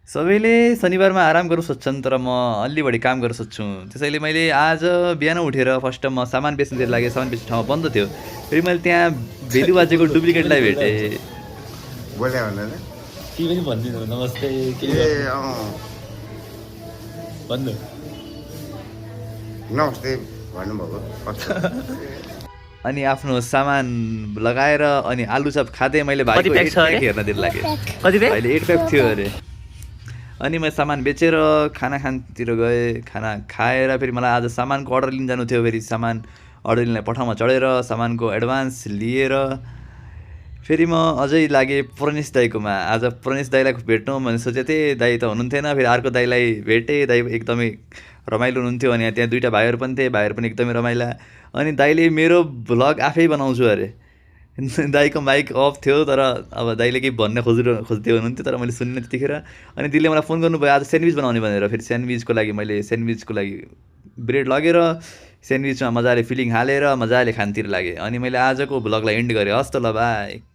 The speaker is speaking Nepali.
सबैले शनिबारमा आराम गर्नु सोध्छन् तर म अलि बढी काम गर्न सोध्छु। त्यसैले मैले आज बिहान उठेर फर्स्ट म सामान बेच्नुतिर लागेँ, सामान बेच्ने ठाउँमा बन्द थियो। फेरि मैले त्यहाँ भेल्यु बाजेको डुप्लिकेटलाई भेटेँ। बोल्या भन्दैन के पनि भन्दिनँ नमस्ते के ए भन्नु नमस्ते भन्नुभएको अनि आफ्नो सामान लगाएर अनि आलुचप खाँदै मैले भाइको कति प्याक छ 8 अरे? प्याक हेर्न दिल लागेँ। कति पे अहिले 8 प्याक थियो अरे। अनि मैले सामान बेचेर खाना खानतिर गएँ। खाना खाएर फेरि मलाई आज सामानको अर्डर लिन जानु थियो। फेरि सामान अर्डर लिनलाई पठाउमा चढेर सामानको एडभान्स लिएर फेरि म अझै लागेँ प्रणेश दाईकोमा। आज प्रणेश दाईलाई भेट्नु मैले सोचेको थिएँ, दाई त हुनुहुन्थेन। फेरि अर्को दाईलाई भेटेँ, दाई एकदमै रमाइलो हुनुहुन्थ्यो। अनि त्यहाँ दुईवटा भाइहरू पनि थिए, भाइहरू पनि एकदमै रमाइला। अनि दाईले मेरो भ्लग आफै बनाउँछु अरे। दाईको माइक अफ थियो तर अब दाईले केही भन्न खोज्दै हुनुहुन्थ्यो तर मैले सुनिनँ त्यतिखेर। अनि दिदीले मलाई फोन गर्नुभयो आज स्यान्डविच बनाउने भनेर। फेरि स्यान्डविचको लागि मैले स्यान्डविचको लागि ब्रेड लगेर स्यान्डविचमा मजाले फिलिङ हालेर मजाले खानतिर लागेँ। अनि मैले आजको भ्लगलाई एन्ड गरेँ। हस् त ल, बाई।